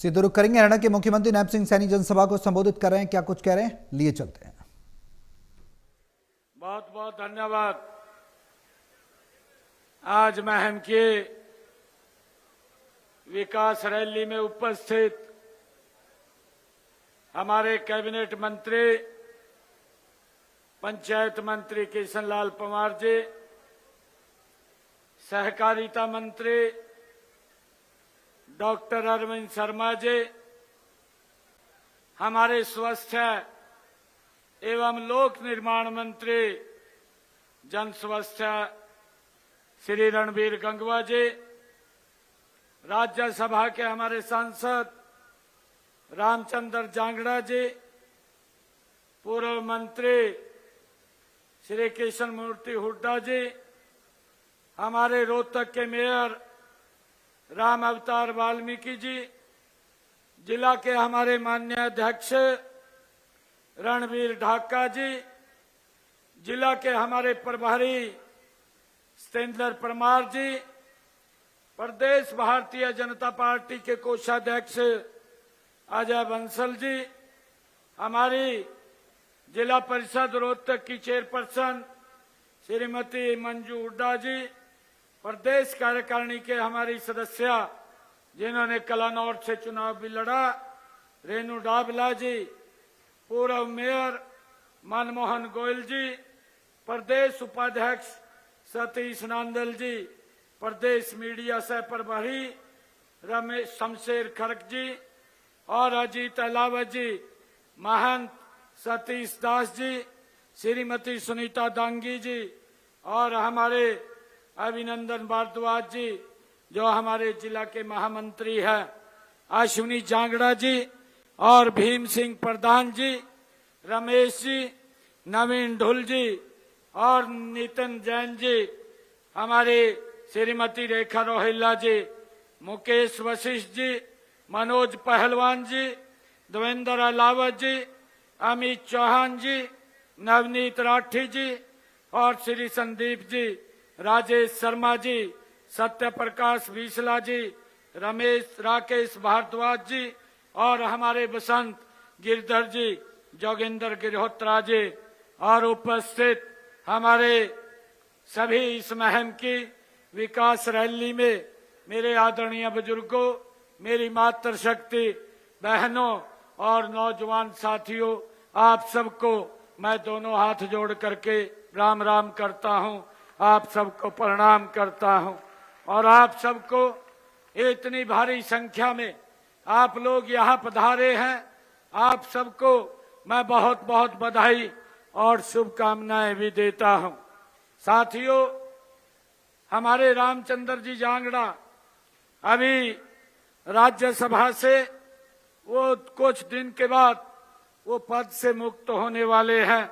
सीधे रुख करेंगे हरियाणा के मुख्यमंत्री नैब सिंह सैनी जनसभा को संबोधित कर रहे हैं। क्या कुछ कह रहे हैं, लिए चलते हैं। बहुत बहुत धन्यवाद। आज महम के विकास रैली में उपस्थित हमारे कैबिनेट मंत्री पंचायत मंत्री किशन लाल पंवार जी, सहकारिता मंत्री डॉक्टर अरविंद शर्मा जी, हमारे स्वास्थ्य एवं लोक निर्माण मंत्री जन स्वास्थ्य श्री रणबीर गंगवा जी, राज्यसभा के हमारे सांसद रामचंद्र जांगड़ा जी, पूर्व मंत्री श्री किशन मूर्ति हुड्डा जी, हमारे रोहतक के मेयर राम अवतार वाल्मीकि जी, जिला के हमारे माननीय अध्यक्ष रणवीर ढाका जी, जिला के हमारे प्रभारी सतेंद्र परमार जी, प्रदेश भारतीय जनता पार्टी के कोषाध्यक्ष अजय बंसल जी, हमारी जिला परिषद रोहतक की चेयरपर्सन श्रीमती मंजू हुड्डा जी, प्रदेश कार्यकारिणी के हमारी सदस्य जिन्होंने कलानौर से चुनाव भी लड़ा रेणु डाबला जी, पूर्व मेयर मनमोहन गोयल जी, प्रदेश उपाध्यक्ष सतीश नांदल जी, प्रदेश मीडिया सह प्रभारी रमेश शमशेर खरक जी और अजीत अलावत जी, महंत सतीश दास जी, श्रीमती सुनीता दांगी जी और हमारे अभिनंदन भारद्वाज जी जो हमारे जिला के महामंत्री हैं, अश्विनी जांगड़ा जी और भीम सिंह प्रधान जी, रमेश जी, नवीन ढुल जी और नितिन जैन जी, हमारे श्रीमती रेखा रोहिल्ला जी, मुकेश वशिष्ठ जी, मनोज पहलवान जी, देवेंद्र अलावत जी, अमित चौहान जी, नवनीत राठी जी और श्री संदीप जी, राजेश शर्मा जी, सत्य प्रकाश बीसला जी, रमेश राकेश भारद्वाज जी और हमारे बसंत गिरधर जी, जोगिंदर गिरहोत्रा जी और उपस्थित हमारे सभी इस महम की विकास रैली में मेरे आदरणीय बुजुर्गों, मेरी मातृशक्ति बहनों और नौजवान साथियों, आप सबको मैं दोनों हाथ जोड़ करके राम राम करता हूं, आप सबको प्रणाम करता हूं और आप सबको इतनी भारी संख्या में आप लोग यहां पधारे हैं, आप सबको मैं बहुत बहुत बधाई और शुभकामनाएं भी देता हूं। साथियों, हमारे रामचंद्र जी जांगड़ा अभी राज्यसभा से वो कुछ दिन के बाद वो पद से मुक्त होने वाले हैं।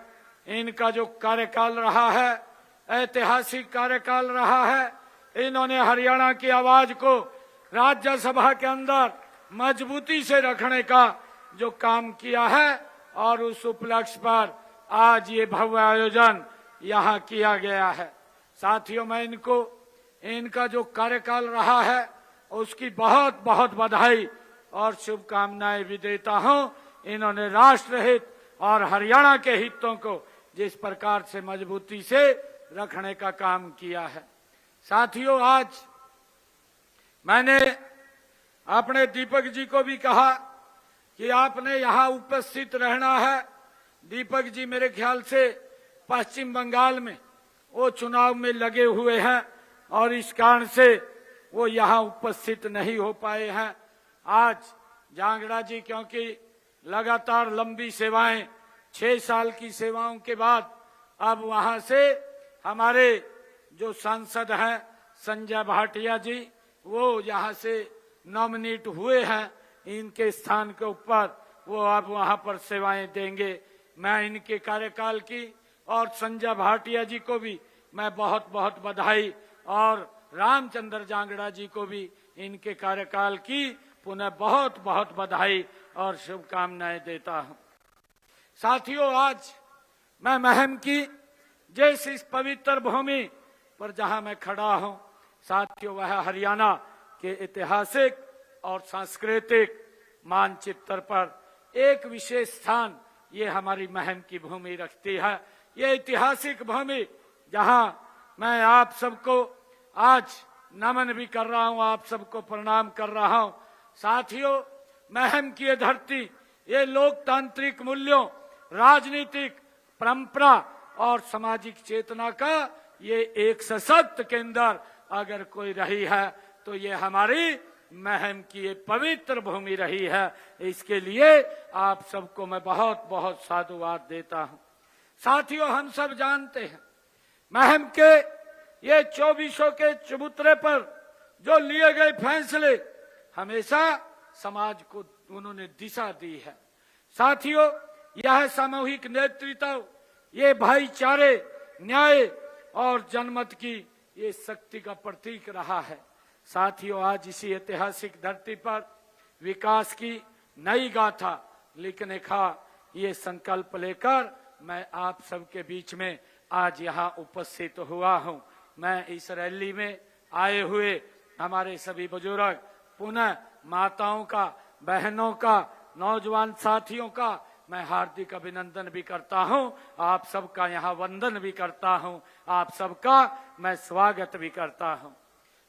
इनका जो कार्यकाल रहा है ऐतिहासिक कार्यकाल रहा है। इन्होंने हरियाणा की आवाज को राज्यसभा के अंदर मजबूती से रखने का जो काम किया है और उस उपलक्ष्य पर आज ये भव्य आयोजन यहाँ किया गया है। साथियों, मैं इनका जो कार्यकाल रहा है उसकी बहुत बहुत बधाई और शुभकामनाएं भी देता हूं। इन्होंने राष्ट्र हित और हरियाणा के हितों को जिस प्रकार से मजबूती से रखने का काम किया है। साथियों, आज मैंने अपने दीपक जी को भी कहा कि आपने यहां उपस्थित रहना है। दीपक जी मेरे ख्याल से पश्चिम बंगाल में वो चुनाव में लगे हुए हैं और इस कारण से वो यहां उपस्थित नहीं हो पाए हैं। आज जांगड़ा जी क्योंकि लगातार लंबी सेवाएं 6 साल की सेवाओं के बाद अब वहां से हमारे जो सांसद हैं संजय भाटिया जी, वो यहाँ से नॉमिनेट हुए हैं। इनके स्थान के ऊपर वो अब वहां पर सेवाएं देंगे। मैं इनके कार्यकाल की और संजय भाटिया जी को भी मैं बहुत बहुत बधाई और रामचंद्र जांगड़ा जी को भी इनके कार्यकाल की पुनः बहुत बहुत बधाई और शुभकामनाएं देता हूं। साथियों, आज मैं महम की जिस इस पवित्र भूमि पर जहां मैं खड़ा हूं, साथियों, वह हरियाणा के ऐतिहासिक और सांस्कृतिक मानचित्र पर एक विशेष स्थान ये हमारी महम की भूमि रखती है। ये ऐतिहासिक भूमि जहां मैं आप सबको आज नमन भी कर रहा हूं, आप सबको प्रणाम कर रहा हूं। साथियों, महम की ये धरती, ये लोकतांत्रिक मूल्यों, राजनीतिक परंपरा और सामाजिक चेतना का ये एक सशक्त केंद्र अगर कोई रही है तो ये हमारी महम की ये पवित्र भूमि रही है। इसके लिए आप सबको मैं बहुत बहुत साधुवाद देता हूं। साथियों, हम सब जानते हैं महम के ये 2400 के चबूतरे पर जो लिए गए फैसले हमेशा समाज को उन्होंने दिशा दी है। साथियों, यह सामूहिक नेतृत्व, ये भाईचारे, न्याय और जनमत की ये शक्ति का प्रतीक रहा है। साथियों, आज इसी ऐतिहासिक धरती पर विकास की नई गाथा लिखने का ये संकल्प लेकर मैं आप सबके बीच में आज यहाँ उपस्थित हुआ हूँ। मैं इस रैली में आए हुए हमारे सभी बुजुर्ग, पुनः माताओं का, बहनों का, नौजवान साथियों का मैं हार्दिक अभिनंदन भी करता हूं। आप सबका यहाँ वंदन भी करता हूं। आप सबका मैं स्वागत भी करता हूं।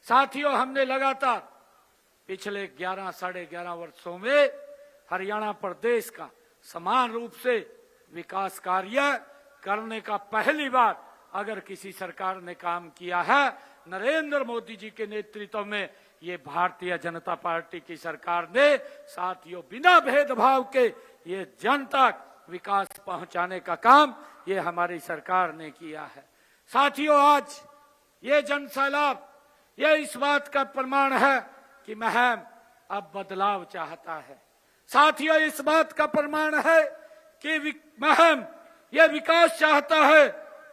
साथियों, हमने लगातार पिछले 11 साढ़े 11 वर्षों में हरियाणा प्रदेश का समान रूप से विकास कार्य करने का पहली बार अगर किसी सरकार ने काम किया है, नरेंद्र मोदी जी के नेतृत्व में ये भारतीय जनता पार्टी की सरकार ने साथियों बिना भेदभाव के ये जन तक विकास पहुंचाने का काम ये हमारी सरकार ने किया है। साथियों, आज ये जन सैलाब ये इस बात का प्रमाण है कि महम अब बदलाव चाहता है। साथियों, इस बात का प्रमाण है कि महम ये विकास चाहता है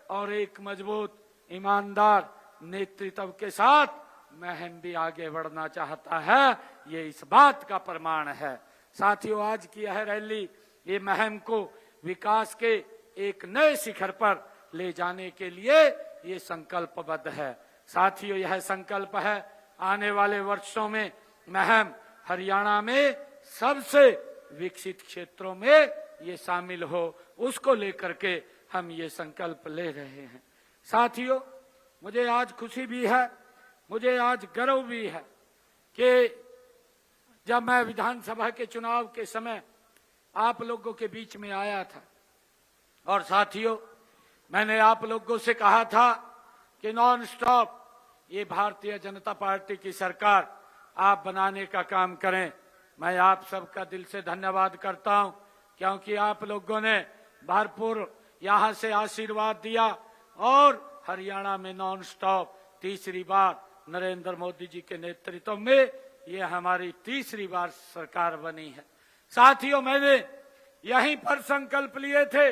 और एक मजबूत ईमानदार नेतृत्व के साथ महम भी आगे बढ़ना चाहता है। ये इस बात का प्रमाण है। साथियों, आज की यह रैली ये महम को विकास के एक नए शिखर पर ले जाने के लिए ये संकल्पबद्ध है। साथियों, यह संकल्प है आने वाले वर्षों में महम हरियाणा में सबसे विकसित क्षेत्रों में ये शामिल हो, उसको लेकर के हम ये संकल्प ले रहे हैं। साथियों, मुझे आज खुशी भी है, मुझे आज गर्व भी है कि जब मैं विधानसभा के चुनाव के समय आप लोगों के बीच में आया था और साथियों मैंने आप लोगों से कहा था कि नॉन स्टॉप ये भारतीय जनता पार्टी की सरकार आप बनाने का काम करें। मैं आप सबका दिल से धन्यवाद करता हूं क्योंकि आप लोगों ने भरपूर यहां से आशीर्वाद दिया और हरियाणा में नॉन स्टॉप तीसरी बार नरेंद्र मोदी जी के नेतृत्व में ये हमारी तीसरी बार सरकार बनी है। साथियों, मैंने यहीं पर संकल्प लिए थे,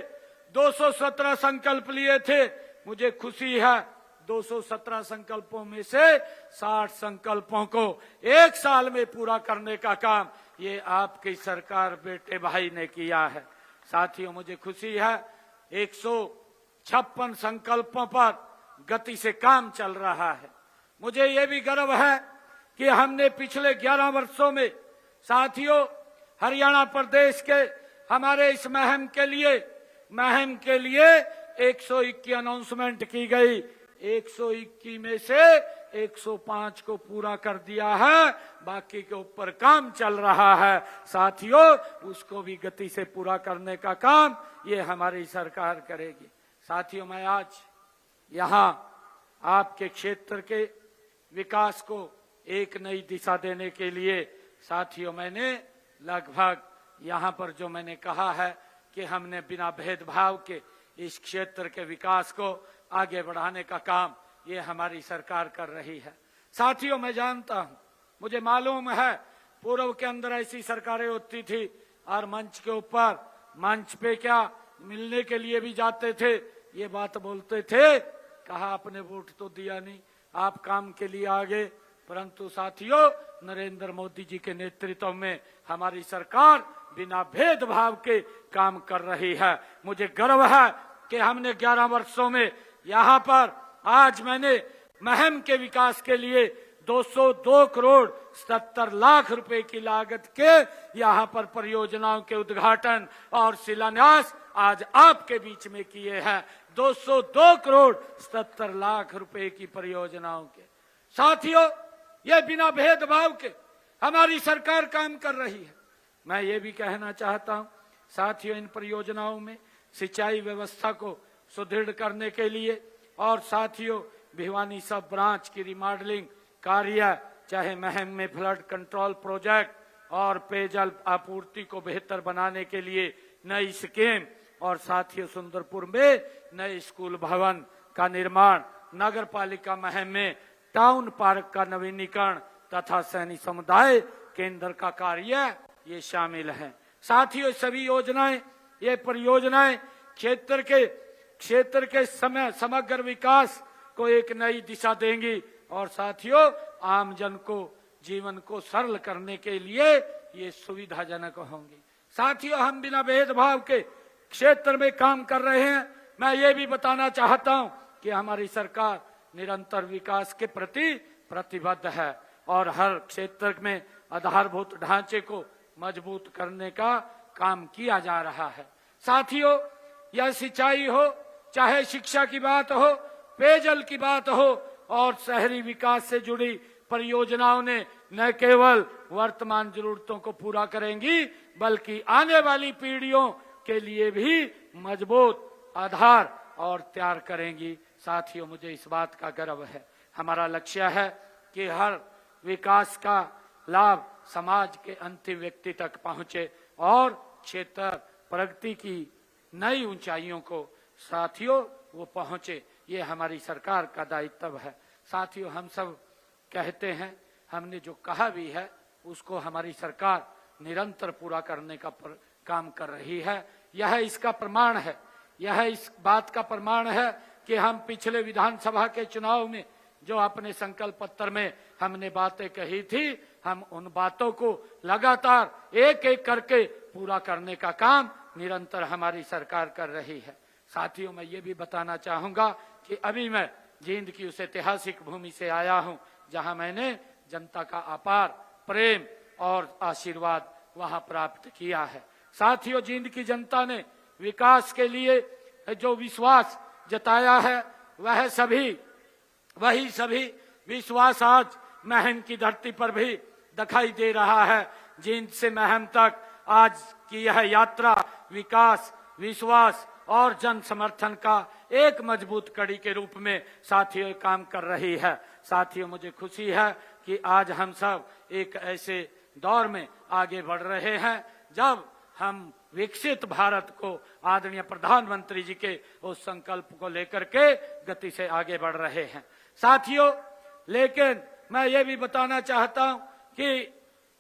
217 संकल्प लिए थे। मुझे खुशी है 217 संकल्पों में से 60 संकल्पों को एक साल में पूरा करने का काम ये आपकी सरकार बेटे भाई ने किया है। साथियों, मुझे खुशी है 156 संकल्पों पर गति से काम चल रहा है। मुझे ये भी गर्व है कि हमने पिछले 11 वर्षों में साथियों हरियाणा प्रदेश के हमारे इस महम के लिए 121 अनाउंसमेंट की गई। 121 में से 105 को पूरा कर दिया है, बाकी के ऊपर काम चल रहा है। साथियों, उसको भी गति से पूरा करने का काम ये हमारी सरकार करेगी। साथियों, मैं आज यहाँ आपके क्षेत्र के विकास को एक नई दिशा देने के लिए साथियों मैंने लगभग यहाँ पर जो मैंने कहा है कि हमने बिना भेदभाव के इस क्षेत्र के विकास को आगे बढ़ाने का काम ये हमारी सरकार कर रही है। साथियों, मैं जानता हूँ, मुझे मालूम है पूर्व के अंदर ऐसी सरकारें होती थी और मंच के ऊपर मंच पे क्या मिलने के लिए भी जाते थे, ये बात बोलते थे, कहा आपने वोट तो दिया नहीं, आप काम के लिए आ गए। परंतु साथियों, नरेंद्र मोदी जी के नेतृत्व में हमारी सरकार बिना भेदभाव के काम कर रही है। मुझे गर्व है कि हमने 11 वर्षों में यहाँ पर आज मैंने महम के विकास के लिए 202 करोड़ 77 लाख रुपए की लागत के यहाँ पर परियोजनाओं के उद्घाटन और शिलान्यास आज आपके बीच में किए हैं। 202 करोड़ 77 लाख रुपए की परियोजनाओं के। साथियों, ये बिना भेदभाव के हमारी सरकार काम कर रही है। मैं ये भी कहना चाहता हूं साथियों, इन परियोजनाओं में सिंचाई व्यवस्था को सुदृढ़ करने के लिए और साथियों भिवानी सब ब्रांच की रिमॉडलिंग कार्य, चाहे महम में फ्लड कंट्रोल प्रोजेक्ट और पेयजल आपूर्ति को बेहतर बनाने के लिए नई स्कीम और साथियों सुंदरपुर में नए स्कूल भवन का निर्माण, नगर पालिका महम में टाउन पार्क का नवीनीकरण तथा सैनिक समुदाय केंद्र का कार्य ये शामिल है। साथियों सभी योजनाएं, ये परियोजनाएं क्षेत्र के समग्र विकास को एक नई दिशा देंगी और साथियों आम जन को जीवन को सरल करने के लिए ये सुविधाजनक होंगी। साथियों, हम बिना भेदभाव के क्षेत्र में काम कर रहे हैं। मैं ये भी बताना चाहता हूं कि हमारी सरकार निरंतर विकास के प्रति प्रतिबद्ध है और हर क्षेत्र में आधारभूत ढांचे को मजबूत करने का काम किया जा रहा है। साथियों, यह सिंचाई हो, चाहे शिक्षा की बात हो, पेयजल की बात हो और शहरी विकास से जुड़ी परियोजनाओं ने न केवल वर्तमान जरूरतों को पूरा करेंगी बल्कि आने वाली पीढ़ियों के लिए भी मजबूत आधार और तैयार करेंगी। साथियों, मुझे इस बात का गर्व है। हमारा लक्ष्य है कि हर विकास का लाभ समाज के अंतिम व्यक्ति तक पहुंचे और क्षेत्र प्रगति की नई ऊंचाइयों को साथियों वो पहुंचे। ये हमारी सरकार का दायित्व है। साथियों, हम सब कहते हैं, हमने जो कहा भी है उसको हमारी सरकार निरंतर पूरा करने का काम कर रही है। यह इसका प्रमाण है, यह इस बात का प्रमाण है कि हम पिछले विधानसभा के चुनाव में जो अपने संकल्प पत्र में हमने बातें कही थी, हम उन बातों को लगातार एक एक करके पूरा करने का काम निरंतर हमारी सरकार कर रही है। साथियों, मैं ये भी बताना चाहूंगा कि अभी मैं जींद की उस ऐतिहासिक भूमि से आया हूं जहां मैंने जनता का अपार प्रेम और आशीर्वाद वहां प्राप्त किया है। साथियों, जींद की जनता ने विकास के लिए जो विश्वास जताया है वही सभी विश्वास आज महम की धरती पर भी दिखाई दे रहा है। जींद से महम तक आज की यह यात्रा विकास, विश्वास और जन समर्थन का एक मजबूत कड़ी के रूप में साथियों काम कर रही है। साथियों, मुझे खुशी है कि आज हम सब एक ऐसे दौर में आगे बढ़ रहे हैं जब हम विकसित भारत को आदरणीय प्रधानमंत्री जी के उस संकल्प को लेकर के गति से आगे बढ़ रहे हैं। साथियों, लेकिन मैं ये भी बताना चाहता हूं कि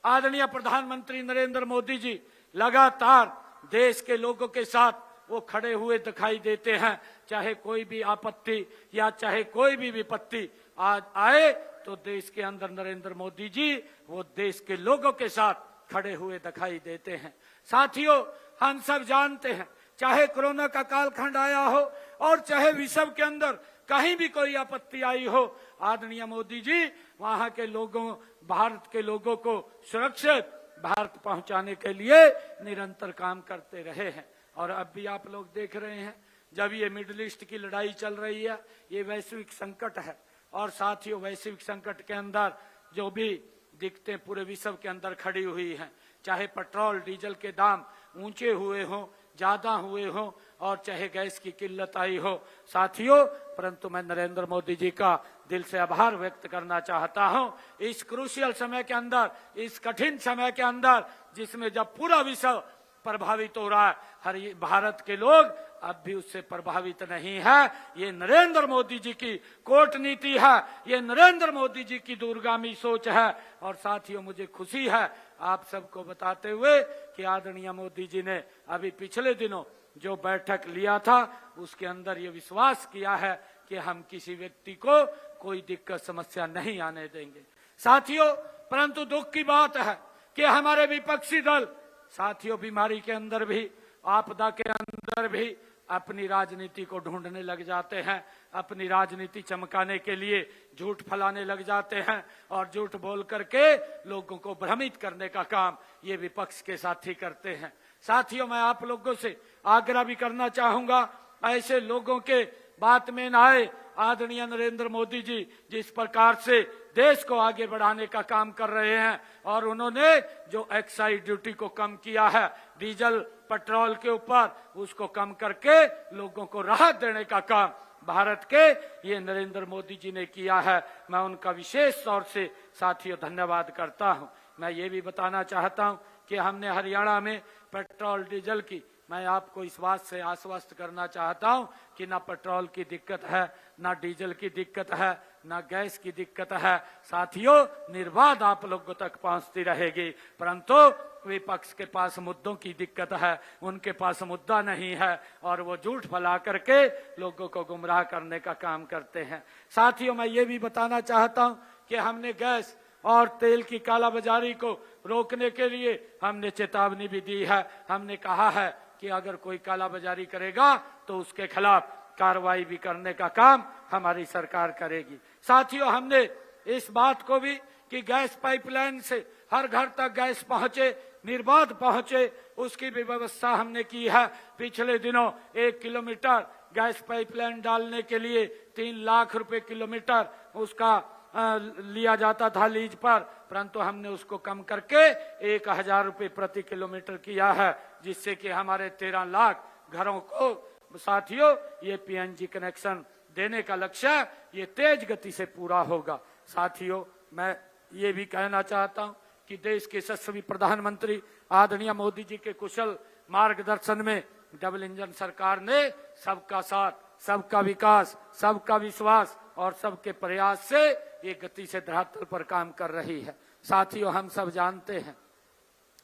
आदरणीय प्रधानमंत्री नरेंद्र मोदी जी लगातार देश के लोगों के साथ वो खड़े हुए दिखाई देते हैं। चाहे कोई भी आपत्ति या चाहे कोई भी विपत्ति आज आए तो देश के अंदर नरेंद्र मोदी जी वो देश के लोगों के साथ खड़े हुए दिखाई देते हैं। साथियों, हम सब जानते हैं, चाहे कोरोना का कालखंड आया हो और चाहे विश्व के अंदर कहीं भी कोई आपत्ति आई हो, आदरणीय मोदी जी वहां के लोगों, भारत के लोगों को सुरक्षित भारत पहुंचाने के लिए निरंतर काम करते रहे हैं। और अब भी आप लोग देख रहे हैं, जब ये मिडिल ईस्ट की लड़ाई चल रही है, ये वैश्विक संकट है और साथियों वैश्विक संकट के अंदर जो भी दिक्कतें पूरे विश्व के अंदर खड़ी हुई हैं, चाहे पेट्रोल डीजल के दाम ऊंचे हुए हों, ज्यादा हुए हों और चाहे गैस की किल्लत आई हो, साथियों परंतु मैं नरेंद्र मोदी जी का दिल से आभार व्यक्त करना चाहता हूं। इस क्रूशियल समय के अंदर, इस कठिन समय के अंदर जिसमें जब पूरा विश्व प्रभावित हो रहा है, हर भारत के लोग अब भी उससे प्रभावित नहीं है। ये नरेंद्र मोदी जी की कूटनीति है, ये नरेंद्र मोदी जी की दूरगामी सोच है। और साथियों, मुझे खुशी है आप सबको बताते हुए कि आदरणीय मोदी जी ने अभी पिछले दिनों जो बैठक लिया था उसके अंदर ये विश्वास किया है कि हम किसी व्यक्ति को कोई दिक्कत समस्या नहीं आने देंगे। साथियों, परंतु दुख की बात है कि हमारे विपक्षी दल साथियों बीमारी के अंदर भी, आपदा के अंदर भी अपनी राजनीति को ढूंढने लग जाते हैं, अपनी राजनीति चमकाने के लिए झूठ फैलाने लग जाते हैं और झूठ बोल करके लोगों को भ्रमित करने का काम ये विपक्ष के साथी करते हैं। साथियों, मैं आप लोगों से आग्रह भी करना चाहूंगा, ऐसे लोगों के बात में न आए। आदरणीय नरेंद्र मोदी जी जिस प्रकार से देश को आगे बढ़ाने का काम कर रहे हैं और उन्होंने जो एक्साइज ड्यूटी को कम किया है डीजल पेट्रोल के ऊपर, उसको कम करके लोगों को राहत देने का काम भारत के ये नरेंद्र मोदी जी ने किया है। मैं उनका विशेष तौर से साथियों धन्यवाद करता हूं। मैं ये भी बताना चाहता हूं कि हमने हरियाणा में पेट्रोल डीजल की, मैं आपको इस बात से आश्वस्त करना चाहता हूं कि ना पेट्रोल की दिक्कत है, ना डीजल की दिक्कत है, ना गैस की दिक्कत है। साथियों, निर्बाध आप लोगों तक पहुंचती रहेगी, परंतु विपक्ष के पास मुद्दों की दिक्कत है, उनके पास मुद्दा नहीं है और वो झूठ फैला करके लोगों को गुमराह करने का काम करते हैं। साथियों, मैं ये भी बताना चाहता हूं कि हमने गैस और तेल की कालाबाजारी को रोकने के लिए हमने चेतावनी भी दी है। हमने कहा है कि अगर कोई कालाबाजारी करेगा तो उसके खिलाफ कार्रवाई भी करने का काम हमारी सरकार करेगी। साथियों, हमने इस बात को भी कि गैस पाइपलाइन से हर घर तक गैस पहुंचे, निर्बाध पहुंचे, उसकी भी व्यवस्था हमने की है। पिछले दिनों 1 किलोमीटर गैस पाइपलाइन डालने के लिए 3 लाख रुपए किलोमीटर उसका लिया जाता था लीज पर, परंतु हमने उसको कम करके 1000 रुपए प्रति किलोमीटर किया है, जिससे कि हमारे 13 लाख घरों को साथियों ये पीएनजी कनेक्शन देने का लक्ष्य ये तेज गति से पूरा होगा। साथियों, मैं ये भी कहना चाहता हूं कि देश के यशस्वी प्रधानमंत्री आदरणीय मोदी जी के कुशल मार्गदर्शन में डबल इंजन सरकार ने सबका साथ, सबका विकास, सबका विश्वास और सबके प्रयास से ये गति से धरातल पर काम कर रही है। साथियों, हम सब जानते हैं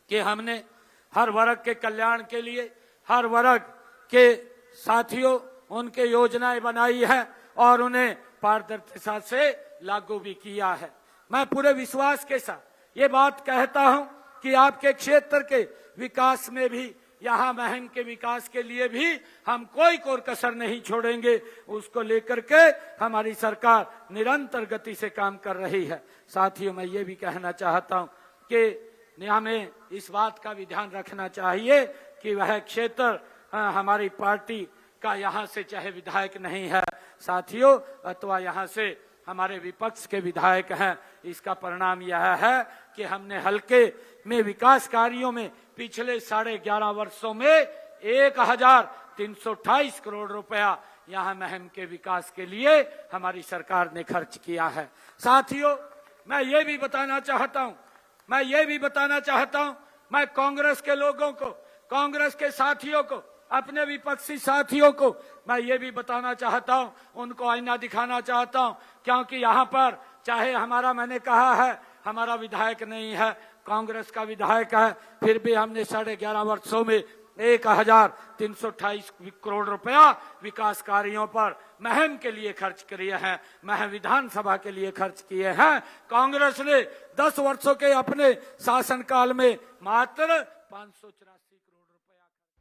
कि हमने हर वर्ग के कल्याण के लिए हर वर्ग के साथियों उनके योजनाएं बनाई है और उन्हें पारदर्शिता से लागू भी किया है। मैं पूरे विश्वास के साथ ये बात कहता हूं कि आपके क्षेत्र के विकास में भी, यहाँ महम के विकास के लिए भी हम कोई कसर नहीं छोड़ेंगे। उसको लेकर के हमारी सरकार निरंतर गति से काम कर रही है। साथियों, मैं ये भी कहना चाहता हूं कि हमें इस बात का भी ध्यान रखना चाहिए कि वह क्षेत्र हमारी पार्टी का यहाँ से चाहे विधायक नहीं है साथियों, अथवा यहाँ से हमारे विपक्ष के विधायक हैं, इसका परिणाम यह है कि हमने हल्के में विकास कार्यों में पिछले 11.5 वर्षों में 1328 करोड़ रुपया यहाँ महम के विकास के लिए हमारी सरकार ने खर्च किया है। साथियों, मैं ये भी बताना चाहता हूं, मैं कांग्रेस के लोगों को, कांग्रेस के साथियों को, अपने विपक्षी साथियों को मैं ये भी बताना चाहता हूं, उनको आईना दिखाना चाहता हूं, क्योंकि यहाँ पर चाहे हमारा, मैंने कहा है हमारा विधायक नहीं है, कांग्रेस का विधायक है, फिर भी हमने 11.5 वर्षों में 1328 करोड़ रुपया विकास कार्यों पर महम के लिए खर्च किए हैं, महम विधानसभा के लिए खर्च किए हैं। कांग्रेस ने 10 वर्षों के अपने शासनकाल में मात्र 584